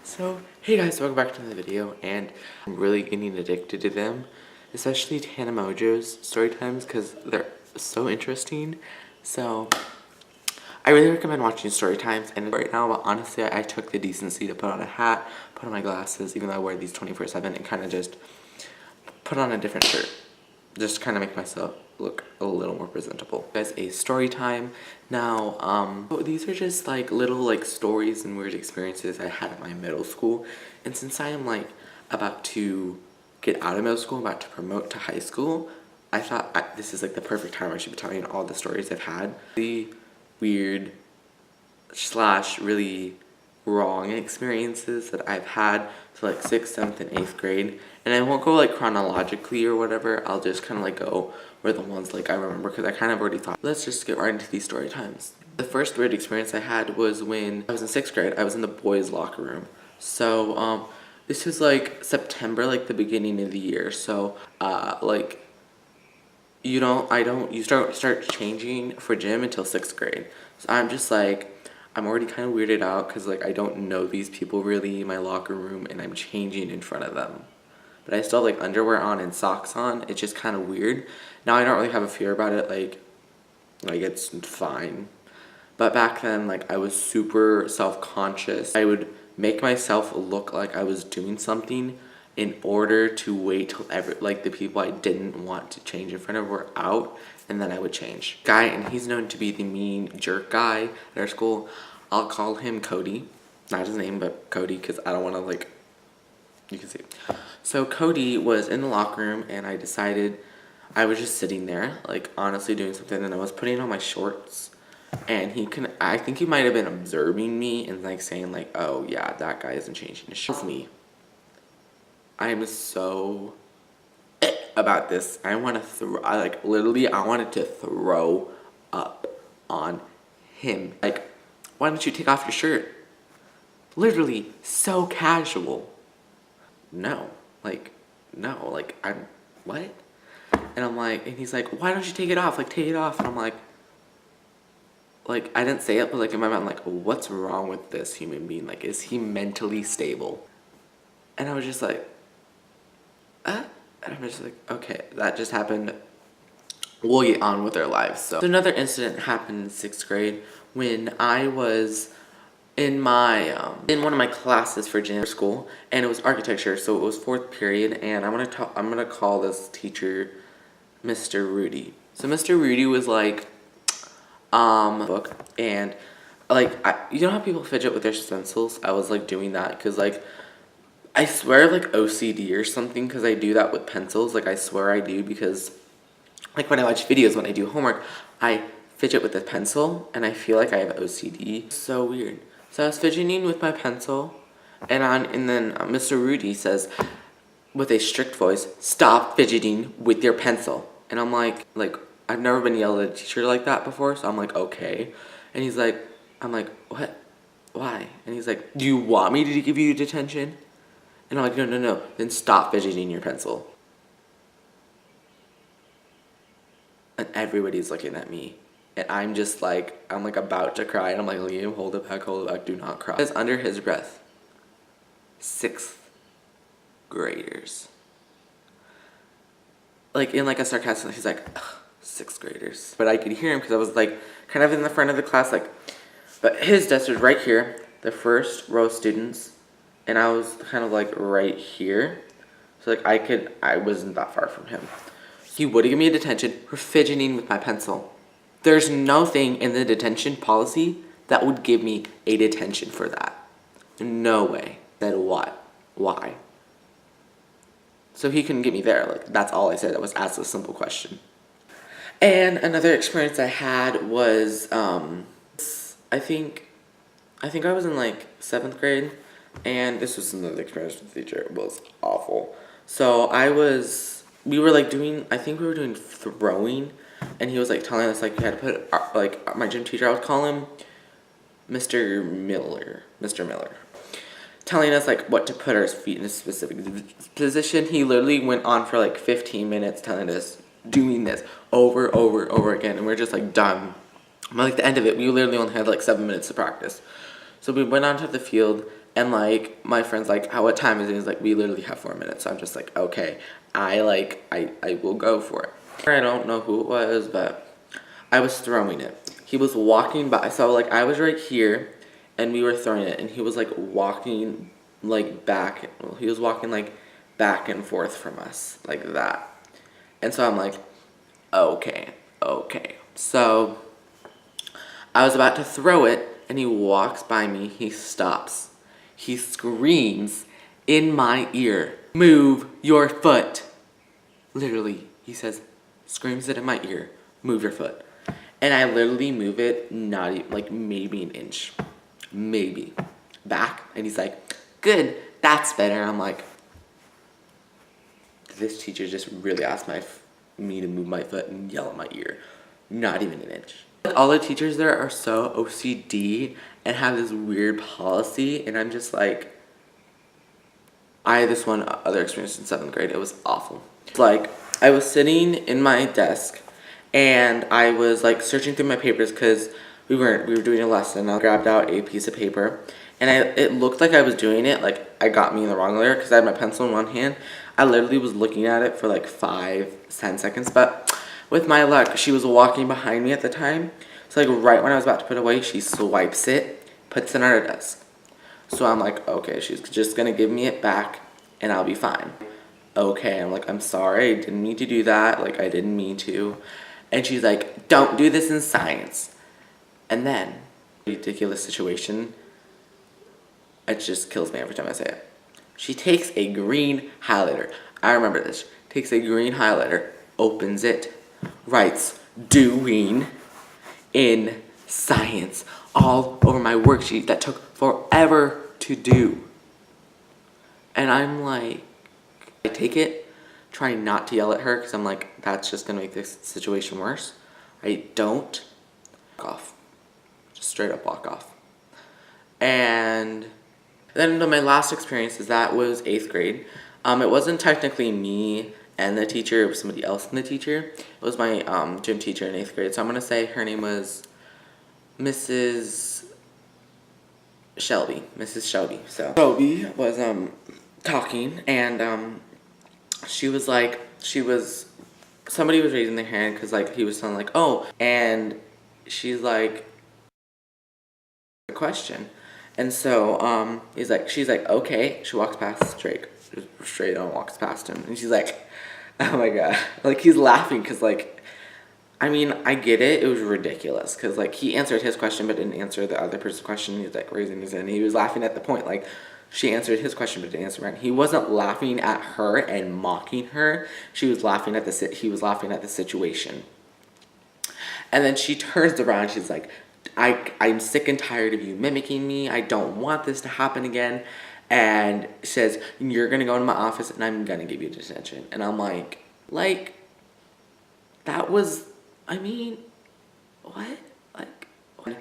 So, hey guys, welcome back to the video, and I'm really getting addicted to them, especially Tana Mojo's story times because they're so interesting. So, I really recommend watching story times, and right now, but honestly, I took the decency to put on a hat, put on my glasses, even though I wear these 24/7, and kind of just put on a different shirt. Just kind of make myself look a little more presentable. Guys, a story time. Now, these are just like little like stories and weird experiences I had at my middle school. And since I am like about to get out of middle school, about to promote to high school, I thought this is like the perfect time I should be telling all the stories I've had. The weird / really wrong experiences that I've had to like 6th, 7th, and 8th grade. And I won't go like chronologically or whatever. I'll just kind of like go where the ones like I remember because I kind of already thought. Let's just get right into these story times. The first weird experience I had was when I was in 6th grade. I was in the boys' locker room. So this was like September, like the beginning of the year. So like you start changing for gym until 6th grade. So I'm just like, I'm already kind of weirded out because like I don't know these people really in my locker room and I'm changing in front of them. But I still have like underwear on and socks on. It's just kind of weird. Now I don't really have a fear about it, like it's fine. But back then, like I was super self-conscious. I would make myself look like I was doing something in order to wait till the people I didn't want to change in front of were out, and then I would change. Guy, and he's known to be the mean jerk guy at our school. I'll call him Cody. Not his name, but Cody, because I don't want to like, you can see. So Cody was in the locker room, and I decided I was just sitting there, like honestly doing something, and I was putting on my shorts. And I think he might have been observing me and like saying like, oh yeah, that guy isn't changing his shorts. Me. I am so about this. I want to I wanted to throw up on him. Like, why don't you take off your shirt? Literally, so casual. No, I'm, what? And I'm like, and he's like, why don't you take it off? Like, take it off. And I'm like, I didn't say it, but like in my mind, I'm like, what's wrong with this human being? Like, is he mentally stable? And I was just like, and I'm just like, okay, that just happened. We'll get on with our lives. So another incident happened in 6th grade when I was in my in one of my classes for gym school, and it was architecture, so it was 4th period, and I'm gonna call this teacher Mr. Rudy. So Mr. Rudy was like book, and like you know how people fidget with their stencils? I was like doing that because like I swear like OCD or something, because I do that with pencils. Like I swear I do, because like when I watch videos, when I do homework, I fidget with the pencil and I feel like I have OCD. So weird. So I was fidgeting with my pencil, and then Mr. Rudy says with a strict voice, "Stop fidgeting with your pencil." And I'm like I've never been yelled at a teacher like that before, so I'm like, okay. And he's like, I'm like, what? Why? And he's like, do you want me to give you detention? And I'm like, no, then stop fidgeting your pencil. And everybody's looking at me. And I'm just like, I'm like about to cry. And I'm like, Liam, hold it back, do not cry. It's under his breath. 6th graders. Like in like a sarcastic, he's like, ugh, 6th graders. But I could hear him because I was like kind of in the front of the class, like, but his desk was right here, the first row of students. And I was kind of like right here. So like I wasn't that far from him. He would have given me a detention for fidgeting with my pencil. There's nothing in the detention policy that would give me a detention for that. No way. Said what? Why? So he couldn't get me there. Like that's all I said. I was asked a simple question. And another experience I had was I think I was in like 7th grade. And this was another experience with the teacher. It was awful. So we were doing throwing, and he was like telling us like we had to put my gym teacher, I would call him Mr. Miller, telling us like what to put our feet in a specific position. He literally went on for like 15 minutes telling us doing this over again, and we're just like done. But like the end of it, we literally only had like 7 minutes to practice. So we went onto the field, And like my friend's like, "How? What time is it?" He's like, "We literally have 4 minutes." So I'm just like, okay, I will go for it. I don't know who it was, but I was throwing it. He was walking by, so like I was right here, and we were throwing it, and he was like walking like back. Well, he was walking like back and forth from us like that. And so I'm like, okay, okay. So I was about to throw it, and he walks by me. He stops. He screams in my ear, "Move your foot." Literally, he says, screams it in my ear, "Move your foot." And I literally move it, not even, like maybe an inch. Maybe. Back. And he's like, "Good, that's better." And I'm like, this teacher just really asked me to move my foot and yell at my ear. Not even an inch. All the teachers there are so OCD and have this weird policy, and I'm just like, I had this one other experience in 7th grade. It was awful. It's like, I was sitting in my desk, and I was like searching through my papers because we were doing a lesson. I grabbed out a piece of paper, and it looked like I was doing it, like I got me in the wrong layer because I had my pencil in one hand. I literally was looking at it for like 5-10 seconds, but with my luck, she was walking behind me at the time. So like right when I was about to put it away, she swipes it, puts it on her desk. So I'm like, okay, she's just gonna give me it back and I'll be fine. Okay, I'm like, "I'm sorry, I didn't mean to do that. Like, I didn't mean to." And she's like, "Don't do this in science." And then, ridiculous situation, it just kills me every time I say it. She takes a green highlighter. I remember this. Takes a green highlighter, opens it, writes "doing" in science all over my worksheet that took forever to do. And I'm like, I take it, trying not to yell at her because I'm like, that's just gonna make this situation worse. I don't. Walk off. Just straight up walk off. And then my last experience is that was 8th grade. It wasn't technically me and the teacher, it was somebody else and the teacher. It was my gym teacher in 8th grade. So I'm gonna say her name was Mrs. Shelby. Mrs. Shelby. So Shelby was talking, and she was like, somebody was raising their hand because like he was saying like, "Oh," and she's like, a question. And so she's like, "Okay." She walks past Drake, just straight on walks past him, and she's like, "Oh my god." Like he's laughing because like, I mean, I get it. It was ridiculous because like he answered his question but didn't answer the other person's question. He was like raising his hand. He was laughing at the point like she answered his question but didn't answer mine. He wasn't laughing at her and mocking her. He was laughing at the situation. And then she turns around. She's like, I'm sick and tired of you mimicking me. I don't want this to happen again." And says, "You're gonna go into my office and I'm gonna give you detention." And I'm like, that was, I mean, what? Like, what?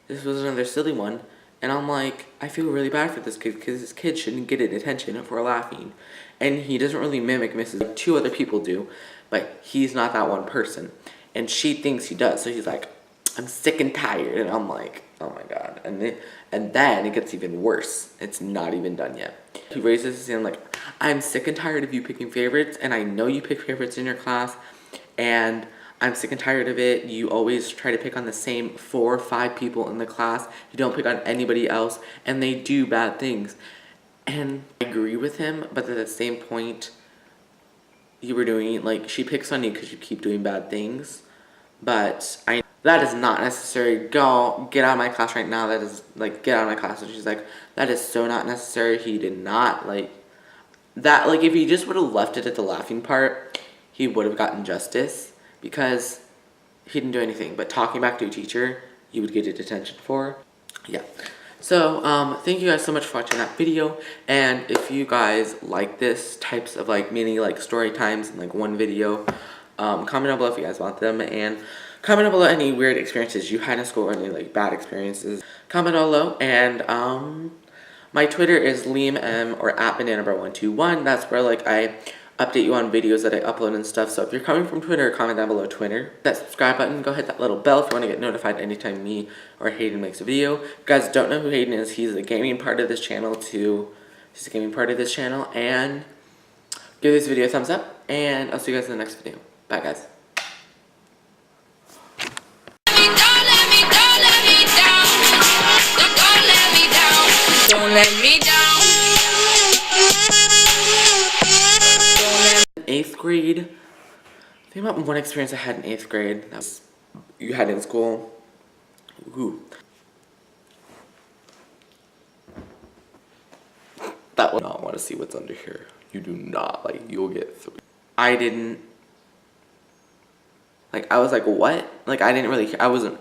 This was another silly one. And I'm like, I feel really bad for this kid because this kid shouldn't get detention for laughing. And he doesn't really mimic Mrs. Like 2 other people do, but he's not that one person. And she thinks he does. So he's like, "I'm sick and tired." And I'm like, oh my god. And then it gets even worse. It's not even done yet. He raises his hand like, "I'm sick and tired of you picking favorites, and I know you pick favorites in your class, and I'm sick and tired of it. You always try to pick on the same 4 or 5 people in the class. You don't pick on anybody else, and they do bad things." And I agree with him, but at the same point, you were doing, like, she picks on you because you keep doing bad things, but that is not necessary. Go, get out of my class right now. That is, like, get out of my class. And she's like, that is so not necessary. He did not, like, that, like, if he just would have left it at the laughing part, he would have gotten justice because he didn't do anything. But talking back to a teacher, you would get a detention for. Yeah. So, thank you guys so much for watching that video. And if you guys like this types of, like, mini, like, story times in, like, one video, comment down below if you guys want them. And comment down below any weird experiences you had in school or any, like, bad experiences. Comment down below. And, my Twitter is LiamM or @BananaBro121. That's where, like, I update you on videos that I upload and stuff. So if you're coming from Twitter, comment down below Twitter. That subscribe button, go hit that little bell if you want to get notified anytime me or Hayden makes a video. If you guys don't know who Hayden is, he's the gaming part of this channel too. He's the gaming part of this channel. And give this video a thumbs up, and I'll see you guys in the next video. Bye, guys. Don't let me down. 8th grade. Think about one experience I had in 8th grade. That was you had in school. Ooh. That would not want to see what's under here. You do not. Like, you'll get 3. I didn't. Like, I was like, what? Like, I didn't really. I was like.